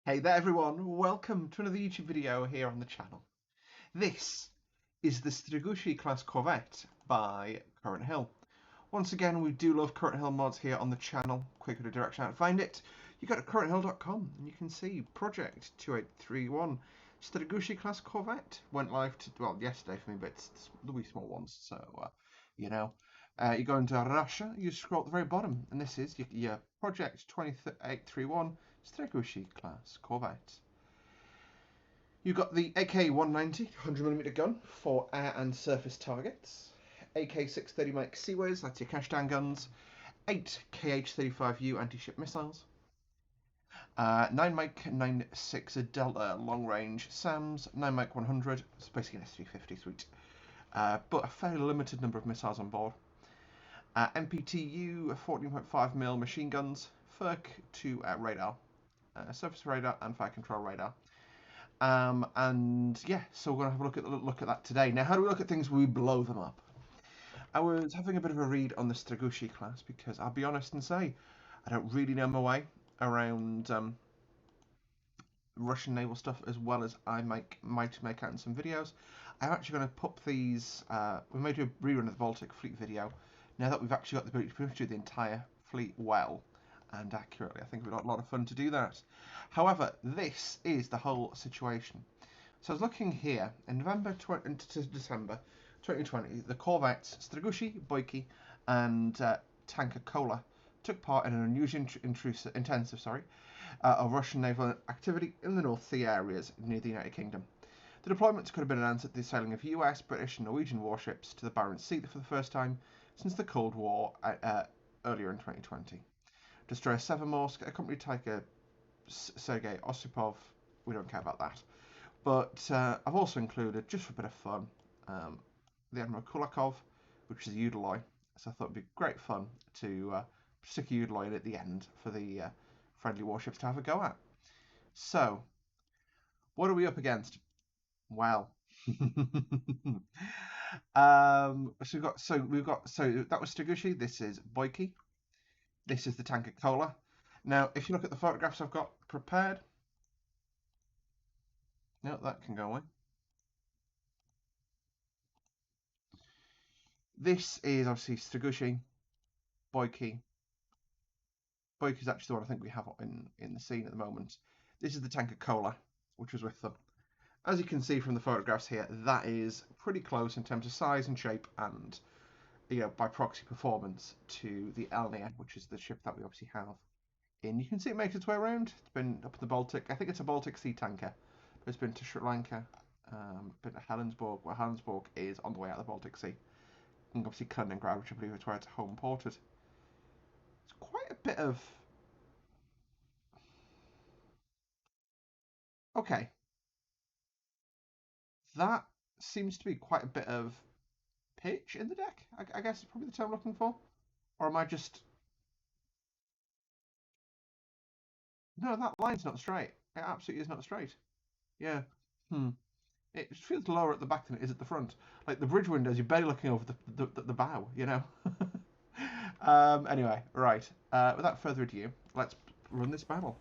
Hey there everyone, welcome to another YouTube video here on the channel. This is the Steregushchiy class corvette by Current Hill. Once again, we do love Current Hill mods here on the channel. Quick direction out to find it. You go to currenthill.com and you can see Project 2831 Steregushchiy class corvette went live yesterday for me, but it's the wee small ones, so you know. You go into Russia, you scroll at the very bottom, and this is your Project 2831 Steregushchiy class corvette. You've got the AK-190 100mm gun for air and surface targets, AK-630 Mike Seaways, that's your cashdown guns, 8 KH-35U anti-ship missiles, 9 Mike 96 Delta long range SAMs, 9 Mike 100, it's basically an S350 suite, but a fairly limited number of missiles on board. MPTU 14.5mm machine guns, FERC 2 radar, surface radar and fire control radar. And yeah, so we're going to have a look at that today. Now, how do we look at things when we blow them up? I was having a bit of a read on the Steregushchiy class because I'll be honest and say I don't really know my way around Russian naval stuff as well as I might make out in some videos. I'm actually going to put these. We may do a rerun of the Baltic Fleet video now that we've actually got the ability to pretty much do the entire fleet well and accurately. I think it'll be a lot of fun to do that. However, this is the whole situation. So I was looking here in November to December 2020. The corvettes Steregushchiy, Boyki, and tanker Kola took part in an unusual intensive of Russian naval activity in the North Sea areas near the United Kingdom. The deployments could have been announced at the sailing of US, British and Norwegian warships to the Barents Sea for the first time since the Cold War earlier in 2020. Destroyer Severmorsk, accompanied tanker Sergei Osipov. We don't care about that. But I've also included, just for a bit of fun, the Admiral Kulakov, which is a Udaloy. So I thought it'd be great fun to stick a Udaloy in at the end for the friendly warships to have a go at. So, what are we up against? Well, so that was Steregushchiy. This is Boyki. This is the tanker Kola. Now, if you look at the photographs I've got prepared, no, that can go away. This is obviously Steregushchiy, Boyki. Boyki is actually the one I think we have in the scene at the moment. This is the tanker Kola, which was with them. As you can see from the photographs here, that is pretty close in terms of size and shape and, by proxy performance to the Elnia, which is the ship that we obviously have. And you can see it makes its way around. It's been up in the Baltic. I think it's a Baltic Sea tanker. It's been to Sri Lanka, been to Helensburgh, where Helensburgh is on the way out of the Baltic Sea. And obviously Kaliningrad, which I believe is where it's home ported. It's quite a bit of... Okay. That seems to be quite a bit of pitch in the deck, I guess is probably the term I'm looking for. Or am I just... No, that line's not straight. It absolutely is not straight. Yeah. It feels lower at the back than it is at the front. Like the bridge windows, you're barely looking over the bow, Anyway, right. Without further ado, let's run this battle.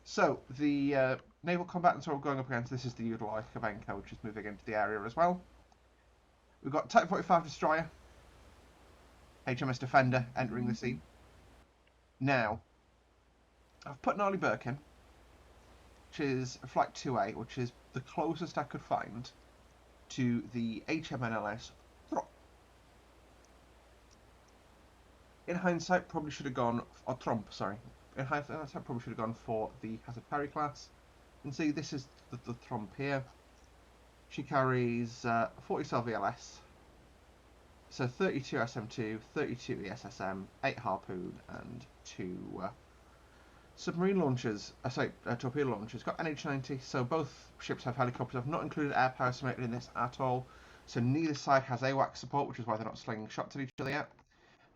So, the naval combatants we're going up against, this is the Udaloy Kavenka, which is moving into the area as well. We've got Type 45 Destroyer, HMS Defender entering the scene. Now, I've put Gnarly Birkin, which is Flight 2A, which is the closest I could find to the HMNLS Throp. In hindsight, probably should have gone, or Trump, sorry. In hindsight, probably should have gone for the Hazard Perry class. And see, this is the Trump here. She carries 40 cell VLS, so 32 SM2, 32 ESSM, 8 Harpoon, and 2 submarine launchers, torpedo launchers. Got NH90, so both ships have helicopters. I've not included air power estimated in this at all, so neither side has AWACS support, which is why they're not slinging shots at each other yet.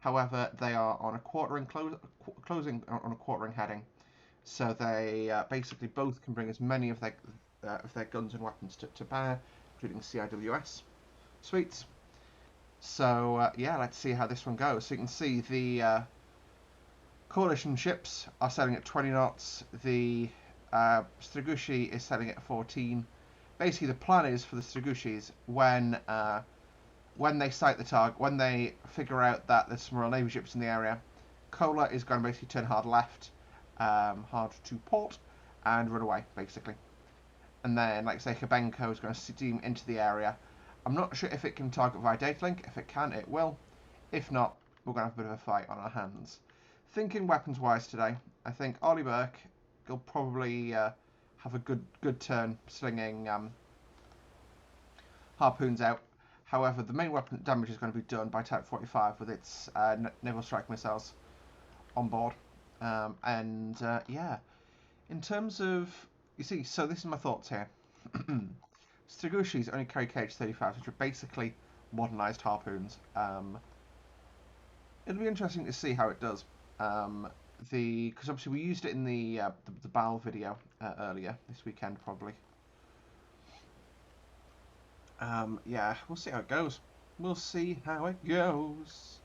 However, they are on a closing on a quartering heading, so they basically both can bring as many of their guns and weapons to bear, including CIWS suites. So yeah, let's see how this one goes. So you can see the coalition ships are sailing at 20 knots. The Steregushchiy is setting it at 14. Basically, the plan is for the Steregushchiy's when they sight the target, when they figure out that there's some Royal Navy ships in the area, Kola is going to basically turn hard left, hard to port, and run away, basically. And then, like say, Kabenko is going to steam into the area. I'm not sure if it can target via data link. If it can, it will. If not, we're going to have a bit of a fight on our hands. Thinking weapons-wise today, I think Ollie Burke will probably have a good turn slinging harpoons out. However, the main weapon damage is going to be done by Type 45 with its naval strike missiles on board. Yeah, in terms of, you see, so this is my thoughts here. Steregushchiy's only carry KH-35s, which are basically modernised harpoons. It'll be interesting to see how it does. Because obviously we used it in the BAL video earlier this weekend, probably. Yeah, we'll see how it goes. We'll see how it goes.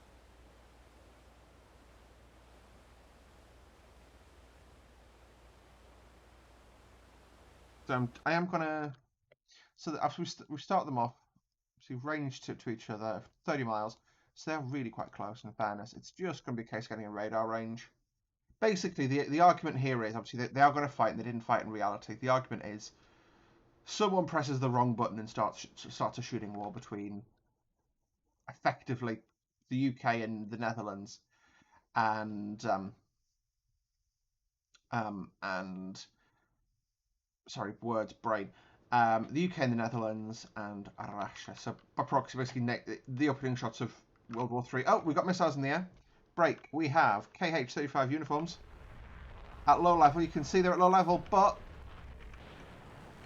So I am gonna. So after we start them off, so we've ranged to each other 30 miles. So they're really quite close. In fairness, it's just going to be a case of getting a radar range. Basically, the argument here is obviously they are going to fight, and they didn't fight in reality. The argument is someone presses the wrong button and starts a shooting war between effectively the UK and the Netherlands, and sorry, words brain. The UK and the Netherlands and Russia. So by proxy, basically the opening shots of World War III. Oh, we've got missiles in the air. Break. We have KH-35 uniforms at low level. You can see they're at low level, but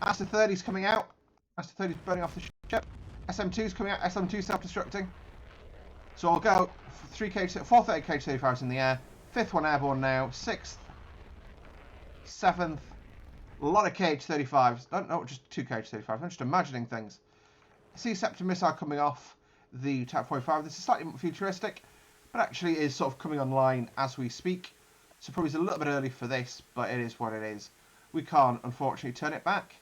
Aster 30's coming out. Aster 30's burning off the ship. SM2's coming out. SM2 self-destructing. So I'll go 4th 8 KH-35's in the air. 5th one airborne now. 6th, 7th. A lot of KH-35s. No, just 2 KH-35s. I'm just imagining things. C-Scepter missile coming off the Type 45. This is slightly more futuristic, but actually is sort of coming online as we speak. So probably a little bit early for this, but it is what it is. We can't, unfortunately, turn it back.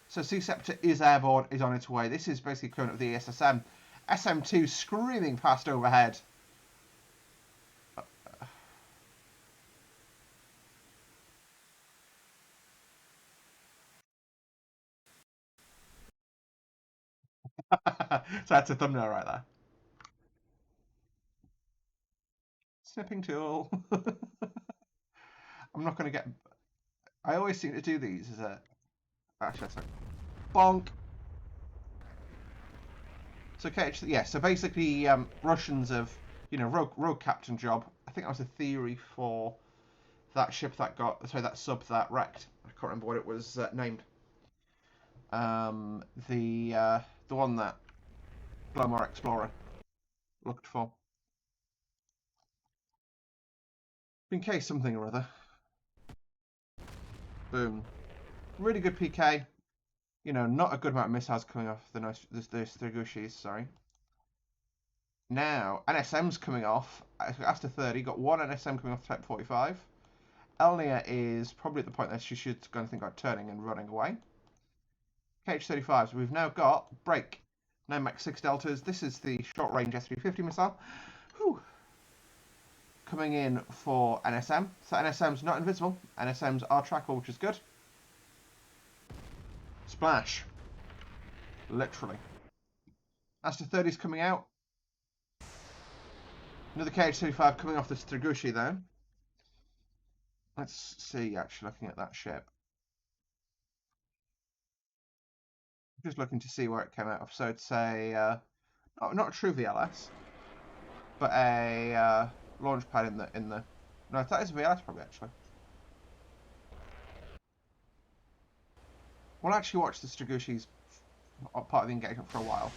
So C-Scepter is airborne, is on its way. This is basically equivalent of the SSM. SM2 screaming past overhead. So that's a thumbnail right there. Snipping tool. I'm not going to get... I always seem to do these as a... Actually, sorry. Bonk. So, okay, yeah, so basically Russians have, you know, rogue captain job. I think that was a theory for that ship that got... Sorry, that sub that wrecked. I can't remember what it was named. The one that Glomar Explorer looked for. In case something or other. Boom. Really good PK. You know, not a good amount of missiles coming off the Steregushchiy's, sorry. Now, NSM's coming off. After 30, got one NSM coming off Type 45. Elnia is probably at the point that she should go and think about turning and running away. KH-35s, we've now got break. 9 Mach 6 Deltas. This is the short-range S-350 missile. Whew. Coming in for NSM. So NSM's not invisible. NSM's are trackable, which is good. Splash. Literally. Aster 30's coming out. Another KH-35 coming off the Steregushchiy though. Let's see, actually, looking at that ship. Just looking to see where it came out of. So it's a, not a true VLS, but a launch pad in the. No, that is a VLS probably actually. We'll actually watch the Steregushchiy's part of the engagement for a while.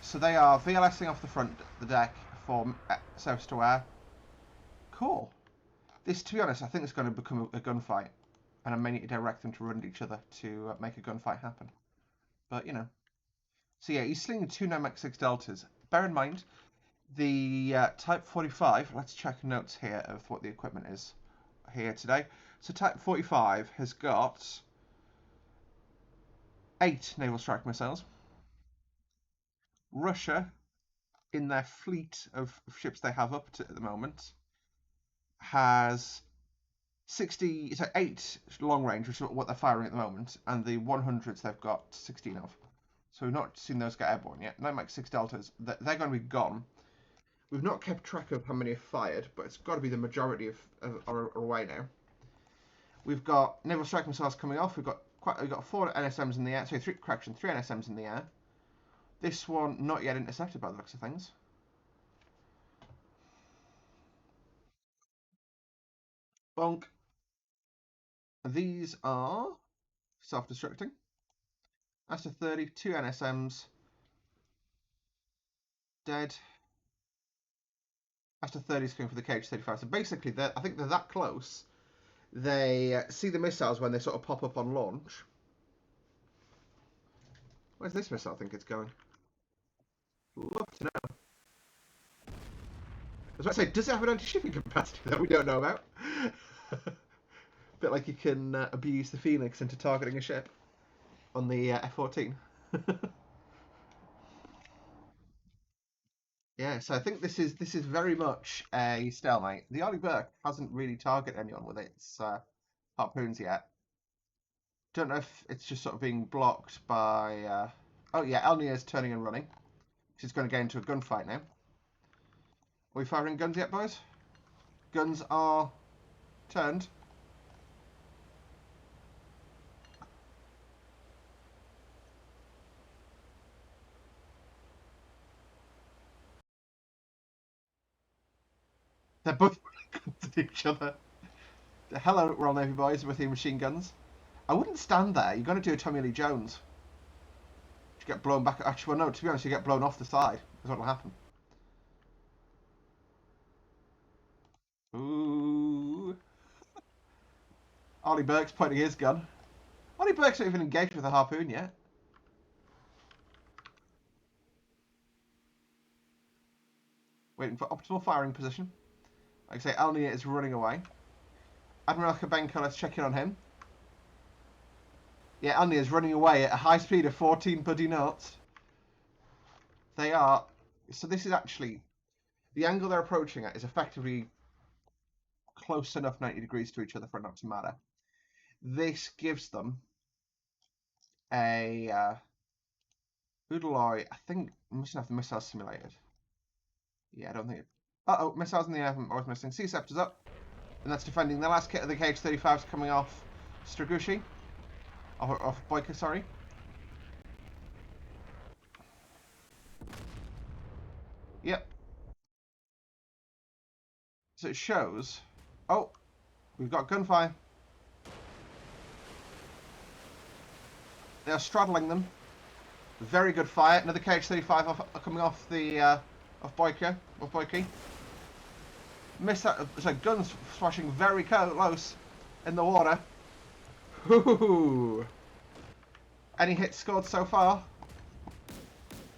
So they are VLSing off the deck for surface to air. Cool. This, to be honest, I think it's going to become a gunfight, and I may need to direct them to run at each other to make a gunfight happen. But you know. So yeah, he's slinging 2 9 Mach 6 Deltas. Bear in mind, the Type 45. Let's check notes here of what the equipment is here today. So Type 45 has got 8 naval strike missiles. Russia, in their fleet of ships they have up to at the moment, has 60, so 8 long range, which is what they're firing at the moment, and the 100s they've got 16 of. So we've not seen those get airborne yet. 9 Mach 6 Deltas, they're going to be gone. We've not kept track of how many have fired, but it's got to be the majority are away now. We've got naval strike missiles coming off. We've got 4 NSMs in the air. Sorry, 3 NSMs in the air. This one not yet intercepted by the looks of things. Bonk. These are self-destructing. After 30, 2 NSMs dead. After 30 is coming for the KH-35. So basically, I think they're that close. They see the missiles when they sort of pop up on launch. Where's this missile think it's going? Love to know. I was about to say, does it have an anti-shipping capacity that we don't know about? Bit like you can abuse the Phoenix into targeting a ship on the F-14. Yeah, so I think this is very much a stalemate. The Arleigh Burke hasn't really targeted anyone with its harpoons yet. Don't know if it's just sort of being blocked by... Oh yeah, Elnia's turning and running. She's going to get into a gunfight now. Are we firing guns yet, boys? Guns are turned. They're both at each other. Hello, Royal Navy boys with your machine guns. I wouldn't stand there. You're going to do a Tommy Lee Jones. You get blown back. Actually, well, no, to be honest, you get blown off the side. That's what will happen. Ooh. Arleigh Burke's pointing his gun. Arleigh Burke's not even engaged with a harpoon yet. Waiting for optimal firing position. Like I say, Elnia is running away. Admiral Kabenko, let's check in on him. Yeah, Elnia is running away at a high speed of 14 bloody knots. They are... So this is actually... The angle they're approaching at is effectively close enough 90 degrees to each other for it not to matter. This gives them a... Oodaloi, I think, must have the missiles simulated. Yeah, I don't think it... Uh-oh, missiles in the air, I was missing. C-Scepter's up. And that's defending the last kit of the KH-35s coming off Steregushchiy. Off Boyka, sorry. Yep. So it shows... Oh, we've got gunfire. They are straddling them. Very good fire. Another KH-35 coming off the... off Boyka. So guns flashing very close in the water. Ooh. Any hits scored so far?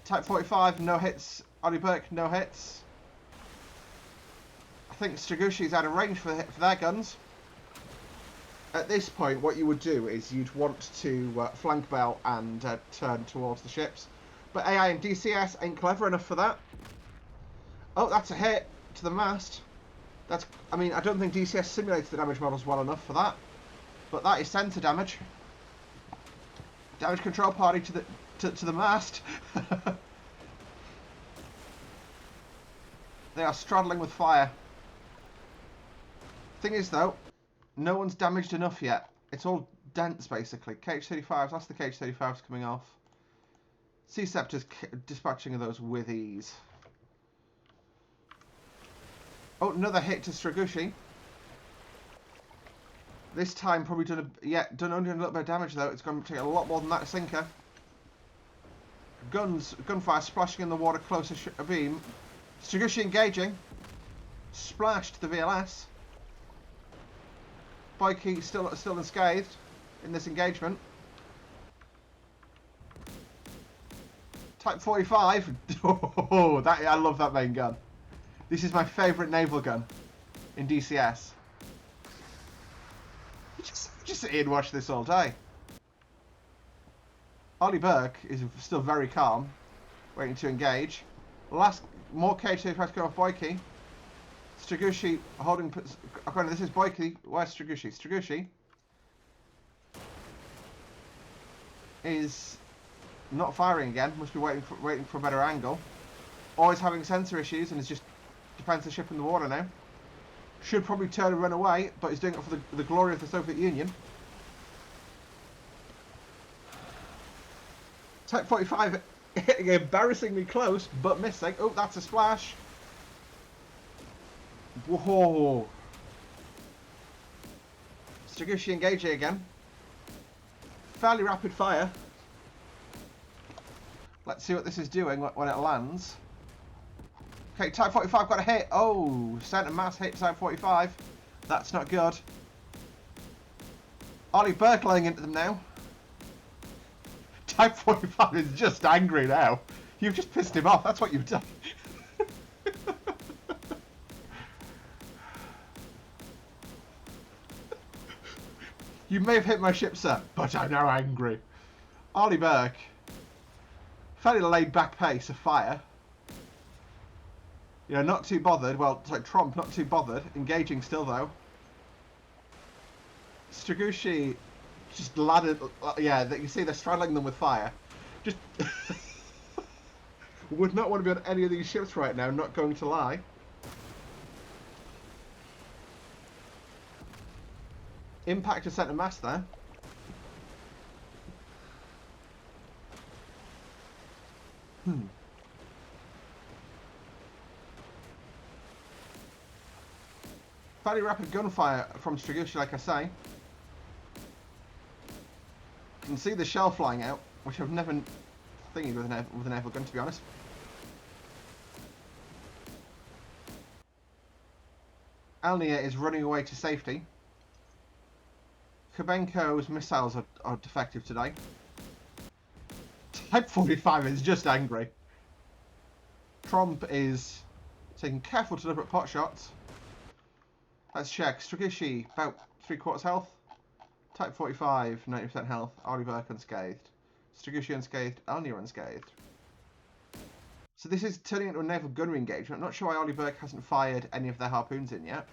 Type 45, no hits. Arleigh Burke, no hits. I think Steregushchiy's out of range for their guns. At this point, what you would do is you'd want to flank bell and turn towards the ships. But AI and DCS ain't clever enough for that. Oh, that's a hit to the mast. That's, I mean, I don't think DCS simulates the damage models well enough for that. But that is sensor damage. Damage control party to the mast. They are straddling with fire. Thing is though, no one's damaged enough yet. It's all dents basically. KH-35s, that's the KH-35s coming off. C-Scepter's dispatching of those with ease. Oh, another hit to Steregushchiy. This time probably done only a little bit of damage though. It's going to take a lot more than that sinker. Gunfire splashing in the water closer abeam. Steregushchiy engaging. Splashed the VLS. Boyka still unscathed in this engagement. Type 45. Oh, I love that main gun. This is my favourite naval gun in DCS. Just sit here and watch this all day. Ollie Burke is still very calm, waiting to engage. More K2 tries to go off Boyki. Steregushchiy holding. Okay, this is Boyki. Where's Steregushchiy? Steregushchiy is not firing again. Must be waiting for a better angle. Always having sensor issues and is just defends the ship in the water now. Should probably turn and run away, but he's doing it for the glory of the Soviet Union. Type 45 hitting embarrassingly close, but missing. Oh, that's a splash. Whoa. Steregushchiy engaging again. Fairly rapid fire. Let's see what this is doing when it lands. Okay, Type 45 got a hit. Oh, centre mass hit Type 45. That's not good. Ollie Burke laying into them now. Type 45 is just angry now. You've just pissed him off. That's what you've done. You may have hit my ship, sir, but I'm now angry. Ollie Burke. Fairly laid back pace of fire. You know, not too bothered. Well, it's like Trump, not too bothered. Engaging still, though. Steregushchiy just laddered. Yeah, you see they're straddling them with fire. Just would not want to be on any of these ships right now, not going to lie. Impact to centre mass there. Fairly rapid gunfire from Steregushchiy, like I say. You can see the shell flying out, which I've never thingied with a naval gun, to be honest. Alnia is running away to safety. Kubenko's missiles are defective today. Type 45 is just angry. Trump is taking careful deliberate pot shots. Let's check. Steregushchiy, about 3/4 health. Type 45, 90% health. Ollie Burke unscathed. Steregushchiy unscathed. Alnia unscathed. So this is turning into a naval gunnery engagement. I'm not sure why Ollie Burke hasn't fired any of their harpoons in yet.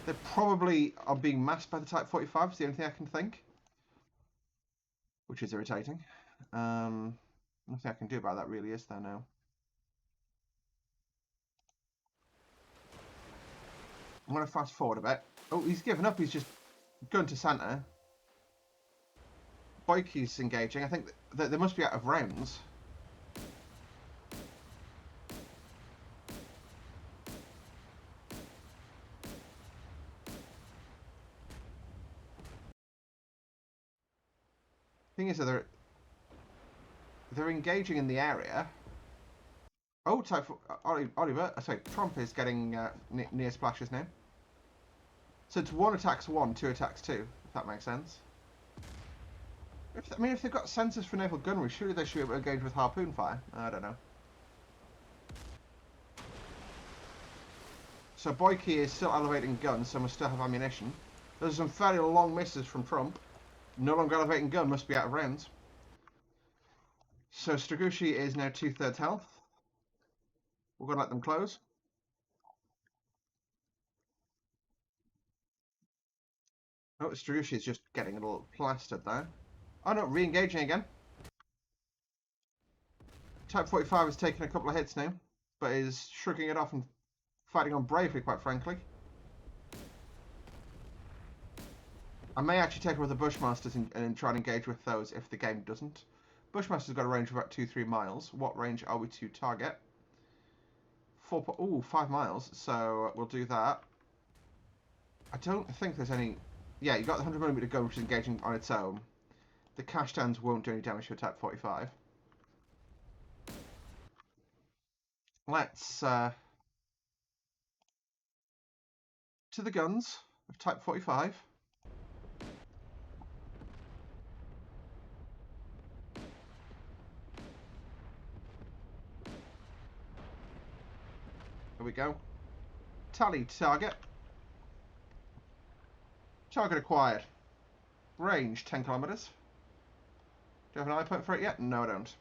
They probably are being masked by the Type 45, is the only thing I can think. Which is irritating. Nothing I can do about that really, is there now? I'm going to fast forward a bit. Oh, he's given up. He's just going to centre. Boyki's engaging. I think they must be out of rounds. Thing is that they're engaging in the area. Oh, Oliver, sorry, Trump is getting near splashes now. So it's 1 attacks 1, 2 attacks 2, if that makes sense. I mean, if they've got sensors for naval gunnery, surely they should be able to engage with harpoon fire. I don't know. So Boyki is still elevating guns, so must still have ammunition. There's some fairly long misses from Trump. No longer elevating gun, must be out of rounds. So Steregushchiy is now 2/3 health. We're going to let them close. Oh, Steregushchiy is just getting a little plastered there. Oh no, re-engaging again. Type 45 has taken a couple of hits now, but is shrugging it off and fighting on bravely, quite frankly. I may actually take over the Bushmasters and try and engage with those if the game doesn't. Bushmaster's got a range of about 2-3 miles. What range are we to target? 5 miles, so we'll do that. I don't think there's any... Yeah, you got the 100mm gun, which is engaging on its own. The Kashtans won't do any damage to a Type 45. Let's... to the guns of Type 45. There we go. Tally target. Target acquired. Range 10 kilometers. Do you have an eye point for it yet? No, I don't.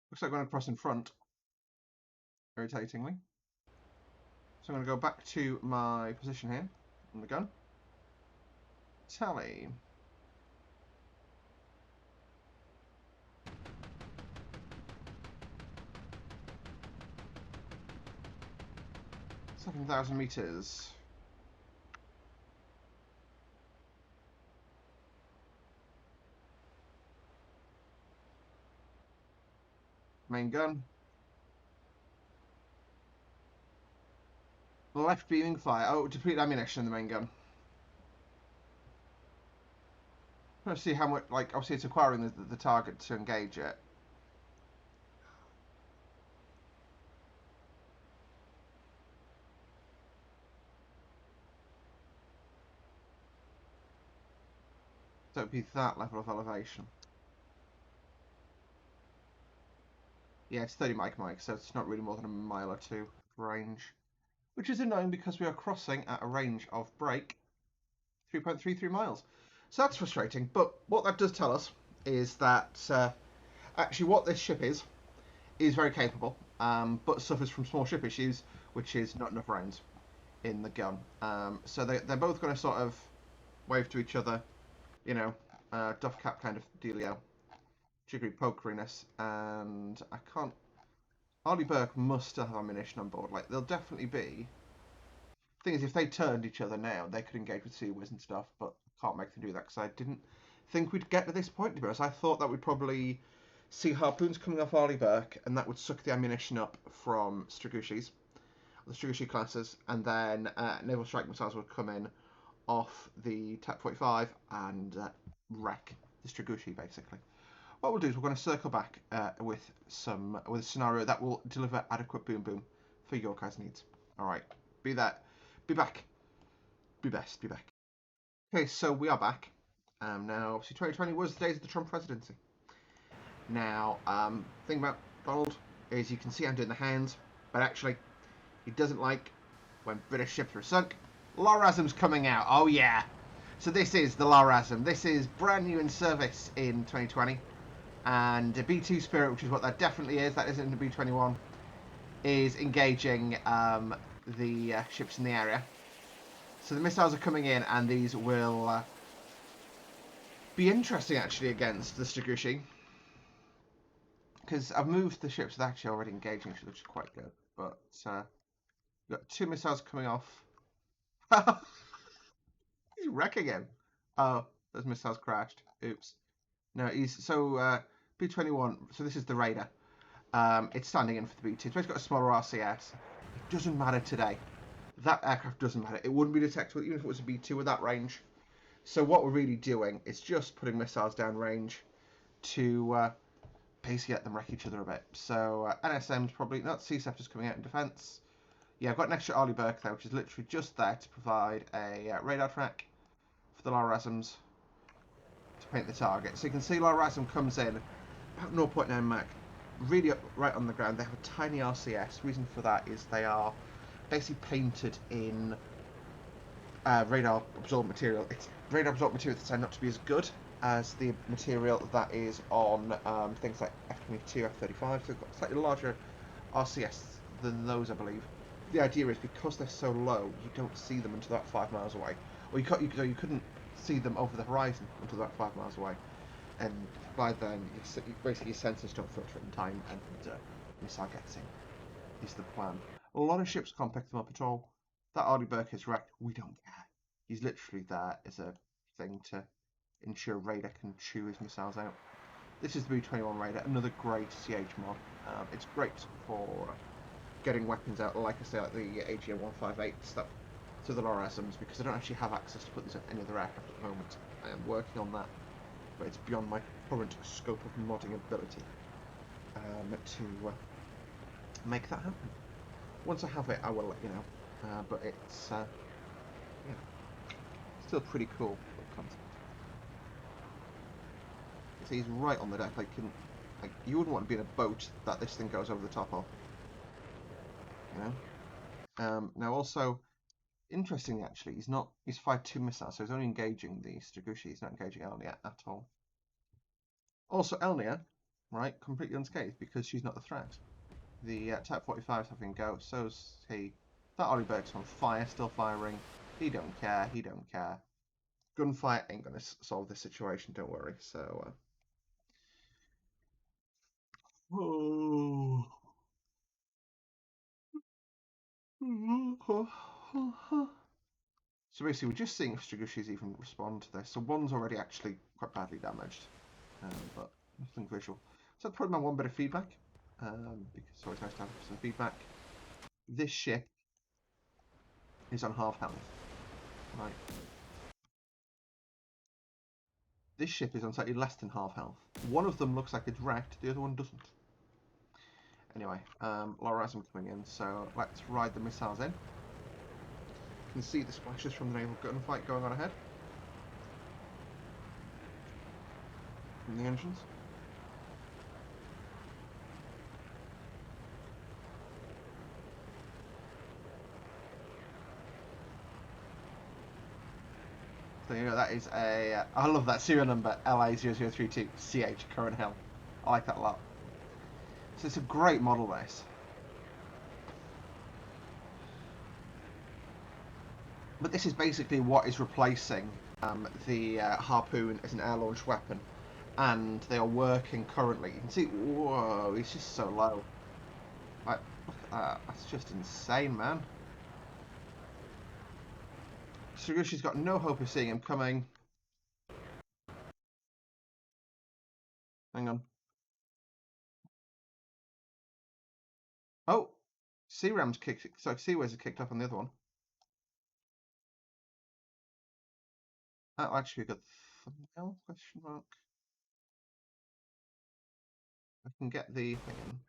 Looks like we're going to cross in front, irritatingly. So I'm going to go back to my position here on the gun. Tally. Seven 7,000 meters. Main gun. Left beaming fire. Oh, deplete ammunition in the main gun. Let's see how much, like, obviously it's acquiring the target to engage it. So it'd be that level of elevation. Yeah, it's 30 Mike, so it's not really more than a mile or two range. Which is annoying because we are crossing at a range of break 3.33 miles. So that's frustrating, but what that does tell us is that actually what this ship is very capable, but suffers from small ship issues, which is not enough rounds in the gun. So they're both going to sort of wave to each other, you know, duff cap kind of dealio, jiggery pokeriness, and I can't. Arleigh Burke must still have ammunition on board. Like, there'll definitely be. Thing is, if they turned each other now, they could engage with Seawiz and stuff, but I can't make them do that because I didn't think we'd get to this point, to be honest. I thought that we'd probably see harpoons coming off Arleigh Burke, and that would suck the ammunition up from Steregushchys, the Steregushchiy classes, and then naval strike missiles would come in off the TAC 45 and wreck the Steregushchiy, basically. What we'll do is we're going to circle back with a scenario that will deliver adequate boom boom for your guys' needs. All right, be back, be best, be back. Okay, so we are back. Now, obviously, 2020 was the days of the Trump presidency. Now, thing about Donald is you can see I'm doing the hands, but actually, he doesn't like when British ships are sunk. LARASM's coming out. Oh yeah. So this is the LARASM. This is brand new in service in 2020. And the B2 Spirit, which is what that definitely is, that isn't the B-21, is engaging the ships in the area. So the missiles are coming in, and these will be interesting, actually, against the Steregushchiy. Because I've moved the ships that are actually already engaging, which looks quite good. But we've got two missiles coming off. He's wrecking him. Oh, those missiles crashed. Oops. No, he's so B-21. So this is the Raider. It's standing in for the B-2. It's got a smaller RCS. It doesn't matter today. That aircraft doesn't matter. It wouldn't be detectable even if it was a B-2 with that range. So what we're really doing is just putting missiles down range to basically let them wreck each other a bit. So NSM's probably not. C-Scepter's coming out in defence. Yeah, I've got an extra Arleigh Burke there, which is literally just there to provide a radar track for the LARASMs to paint the target. So you can see LARASM comes in about 0.9 Mach, really up right on the ground. They have a tiny RCS. Reason for that is they are basically painted in radar absorbent material. It's radar absorbent material that's tend not to be as good as the material that is on things like F-22, F-35. So they've got slightly larger RCS than those, I believe. The idea is because they're so low, you don't see them until about 5 miles away, or you couldn't see them over the horizon until about 5 miles away, and by then basically your sensors don't filter in time, and missile gets in. Is the plan. A lot of ships can't pick them up at all. That Arleigh Burke is wrecked. We don't care. He's literally there as a thing to ensure Raider can chew his missiles out. This is the B-21 Raider, another great CH mod. It's great for getting weapons out, like I say, like the AGM-158 stuff to the LARASMs, because I don't actually have access to put these on any other aircraft at the moment. I am working on that, but it's beyond my current scope of modding ability to make that happen. Once I have it, I will let you know. But it's yeah, still pretty cool concept. So he's right on the deck. Like you wouldn't want to be in a boat that this thing goes over the top of. You know. Now also, interestingly, actually, he's fired 2 missiles, so he's only engaging the Steregushchiy. He's not engaging Elnia at all. Also, Elnia, right, completely unscathed because she's not the threat. The Type 45's having a go. So's he. That Oliberg's on fire, still firing. He don't care. He don't care. Gunfight ain't gonna solve this situation. Don't worry. So. Oh. So basically, we're just seeing if Steregushchiy's even respond to this. So one's already actually quite badly damaged, but nothing visual. So that's probably my one bit of feedback, because it's always nice to have some feedback. This ship is on half health, right? This ship is on slightly less than half health. One of them looks like it's wrecked, the other one doesn't. Anyway, Lorazum coming in, so let's ride the missiles in. You can see the splashes from the naval gunfight going on ahead. From the engines. So you know that is a. I love that serial number LA0032CH Current Hill. I like that a lot. So it's a great model, this. But this is basically what is replacing the Harpoon as an air-launched weapon. And they are working currently. You can see, whoa, he's just so low. Like, look at that. That's just insane, man. Steregushchiy's got no hope of seeing him coming. Hang on. Oh! C-Ram's kicked. Sorry, Seaways have kicked off on the other one. That'll actually be a good thumbnail? Question mark. I can get the thing in.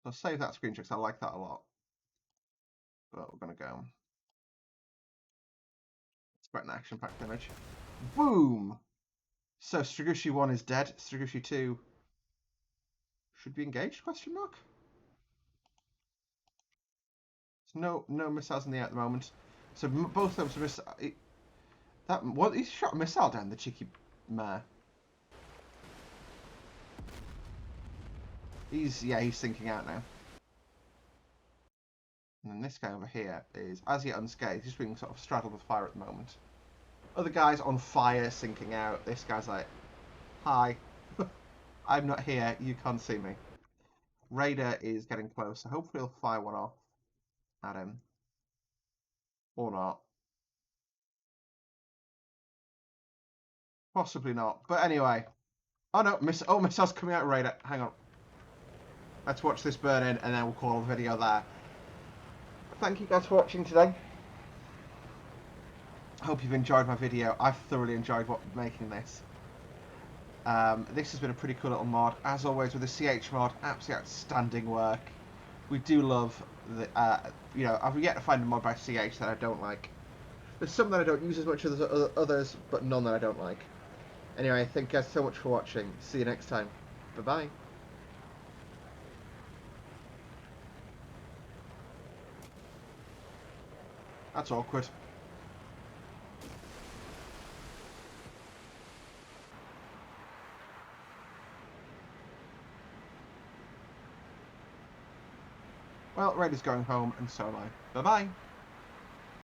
I'll save that screenshot because I like that a lot. But we're going to go. It's quite an action-packed image. Boom! So Steregushchiy 1 is dead. Steregushchiy 2 should be engaged? Question mark. There's no missiles in the air at the moment. So both of them are he shot a missile down the cheeky mare. He's sinking out now. And then this guy over here is as yet unscathed. He's being sort of straddled with fire at the moment. Other guy's on fire, sinking out. This guy's like, hi, I'm not here. You can't see me. Raider is getting close, so hopefully he'll fire one off at him. Or not. Possibly not. But anyway. Oh no, missile's coming out of Raider. Hang on. Let's watch this burn in and then we'll call the video there. Thank you guys for watching today. I hope you've enjoyed my video. I've thoroughly enjoyed making this. This has been a pretty cool little mod. As always with the CH mod, absolutely outstanding work. We do love the, you know, I've yet to find a mod by CH that I don't like. There's some that I don't use as much as others, but none that I don't like. Anyway, thank you guys so much for watching. See you next time. Bye-bye. That's awkward. Well, Raider's going home, and so am I. Bye-bye.